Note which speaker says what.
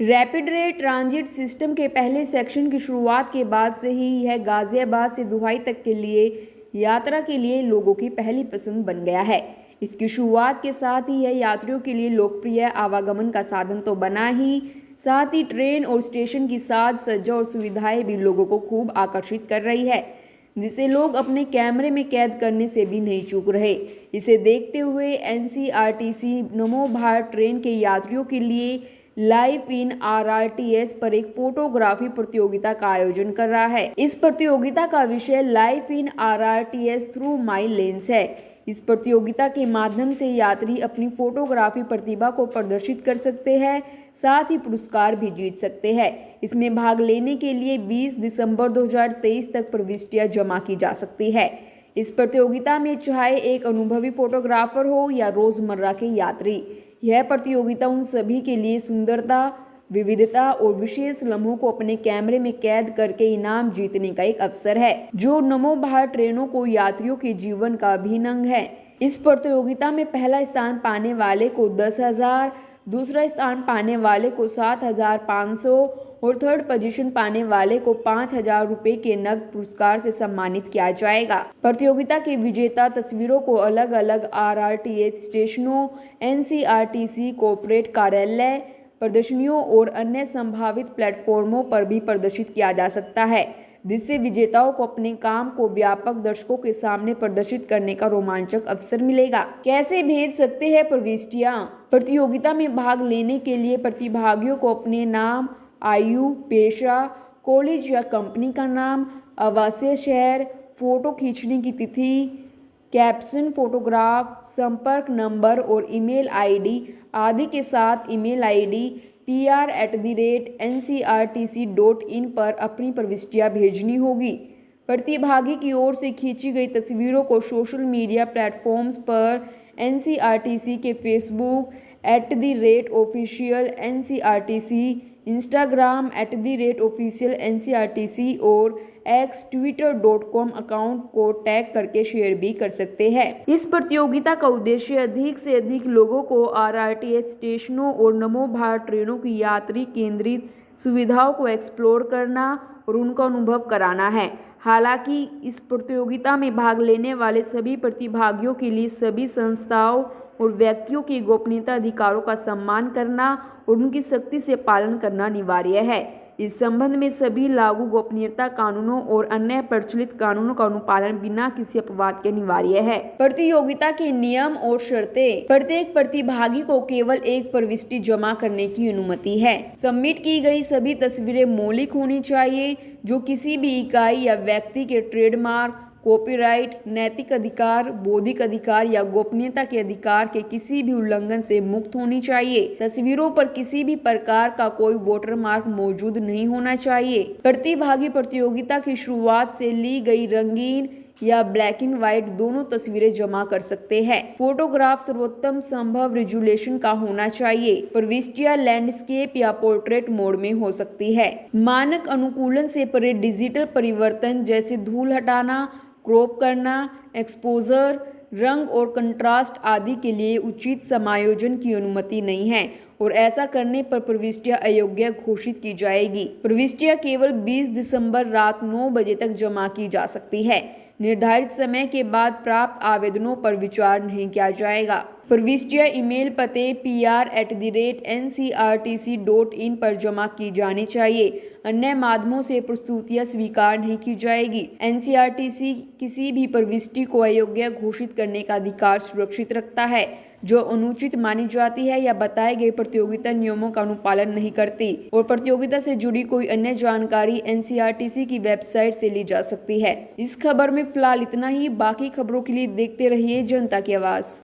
Speaker 1: Rapid rail transit system के पहले section की शुरुआत के बाद से ही यह गाजियाबाद से दुहाई तक के लिए यात्रा के लिए लोगों की पहली पसंद बन गया है। इसकी शुरुआत के साथ ही यह यात्रियों के लिए लोकप्रिय आवागमन का साधन तो बना ही, साथ ही ट्रेन और स्टेशन की साज सज्जा और सुविधाएं भी लोगों को खूब आकर्षित कर रही है, जिसे लोग अपने कैमरे में कैद करने से भी नहीं चूक रहे। इसे देखते हुए NCRTC नमो भारत ट्रेन के यात्रियों के लिए लाइफ इन RRTS पर एक फोटोग्राफी प्रतियोगिता का आयोजन कर रहा है। इस प्रतियोगिता का विषय life in RRTS through my lens है। इस प्रतियोगिता के माध्यम से यात्री अपनी फोटोग्राफी प्रतिभा को प्रदर्शित कर सकते हैं, साथ ही पुरस्कार भी जीत सकते हैं। इसमें भाग लेने के लिए 20 दिसंबर 2023 तक प्रविष्टियां जमा की जा सकती है। इस प्रतियोगिता में चाहे एक अनुभवी फोटोग्राफर हो या रोजमर्रा के यात्री, यह प्रतियोगिता उन सभी के लिए सुंदरता, विविधता और विशेष लम्हों को अपने कैमरे में कैद करके इनाम जीतने का एक अवसर है, जो नमो भारत ट्रेनों को यात्रियों के जीवन का अभिन्न अंग है। इस प्रतियोगिता में पहला स्थान पाने वाले को 10,000, दूसरा स्थान पाने वाले को 7,500 और थर्ड पोजीशन पाने वाले को 5,000 रुपये के नकद पुरस्कार से सम्मानित किया जाएगा। प्रतियोगिता के विजेता तस्वीरों को अलग अलग RRTS स्टेशनों, NCRTC कॉर्पोरेट कार्यालय, प्रदर्शनियों और अन्य संभावित प्लेटफॉर्मों पर भी प्रदर्शित किया जा सकता है, जिससे विजेताओं को अपने काम को व्यापक दर्शकों के सामने प्रदर्शित करने का रोमांचक अवसर मिलेगा। कैसे भेज सकते हैं प्रविष्टियां? प्रतियोगिता में भाग लेने के लिए प्रतिभागियों को अपने नाम, आयु, पेशा, कॉलेज या कंपनी का नाम, आवासीय शहर, फोटो खींचने की तिथि, कैप्शन, फोटोग्राफ, संपर्क नंबर और ईमेल ID आदि के साथ ईमेल ID pr@ncrtc.in पर अपनी प्रविष्टियां भेजनी होगी। प्रतिभागी की ओर से खींची गई तस्वीरों को सोशल मीडिया प्लेटफॉर्म्स पर NCRTC के Facebook @official NCRTC, Instagram @official NCRTC और twitter.com अकाउंट को टैग करके शेयर भी कर सकते हैं। इस प्रतियोगिता का उद्देश्य अधिक से अधिक लोगों को RRTS स्टेशनों और नमो भारत ट्रेनों की यात्री केंद्रित सुविधाओं को एक्सप्लोर करना और उनका अनुभव कराना है। हालांकि इस प्रतियोगिता में भाग लेने वाले सभी प्रतिभागियों के लिए सभी संस्थाओं और व्यक्तियों की गोपनीयता अधिकारों का सम्मान करना और उनकी सख्ती से पालन करना अनिवार्य है। इस संबंध में सभी लागू गोपनीयता कानूनों और अन्य प्रचलित कानूनों का अनुपालन बिना किसी अपवाद के अनिवार्य है। प्रतियोगिता के नियम और शर्तें। प्रत्येक प्रतिभागी को केवल एक प्रविष्टि जमा करने की अनुमति है। सबमिट की गई सभी तस्वीरें मौलिक होनी चाहिए, जो किसी भी इकाई या व्यक्ति के ट्रेडमार्क, कॉपीराइट, नैतिक अधिकार, बौद्धिक अधिकार या गोपनीयता के अधिकार के किसी भी उल्लंघन से मुक्त होनी चाहिए। तस्वीरों पर किसी भी प्रकार का कोई वाटरमार्क मौजूद नहीं होना चाहिए। प्रतिभागी प्रतियोगिता की शुरुआत से ली गई रंगीन या ब्लैक एंड व्हाइट दोनों तस्वीरें जमा कर सकते हैं। फोटोग्राफ सर्वोत्तम संभव रिजोल्यूशन का होना चाहिए। प्रविष्टियां लैंडस्केप या पोर्ट्रेट मोड में हो सकती है। मानक अनुकूलन से परे डिजिटल परिवर्तन जैसे धूल हटाना, क्रॉप करना, एक्सपोजर, रंग और कंट्रास्ट आदि के लिए उचित समायोजन की अनुमति नहीं है और ऐसा करने पर प्रविष्टियां अयोग्य घोषित की जाएगी। प्रविष्टियां केवल 20 दिसंबर रात 9 बजे तक जमा की जा सकती है। निर्धारित समय के बाद प्राप्त आवेदनों पर विचार नहीं किया जाएगा। प्रविष्टियां ईमेल पते pr@ncrtc.in पर जमा की जानी चाहिए। अन्य माध्यमों से प्रस्तुतियां स्वीकार नहीं की जाएगी। NCRTC किसी भी प्रविष्टि को अयोग्य घोषित करने का अधिकार सुरक्षित रखता है, जो अनुचित मानी जाती है या बताए गए प्रतियोगिता नियमों का अनुपालन नहीं करती, और प्रतियोगिता से जुड़ी कोई अन्य जानकारी NCRTC की वेबसाइट से ली जा सकती है। इस खबर में फिलहाल इतना ही। बाकी खबरों के लिए देखते रहिए जनता की आवाज़।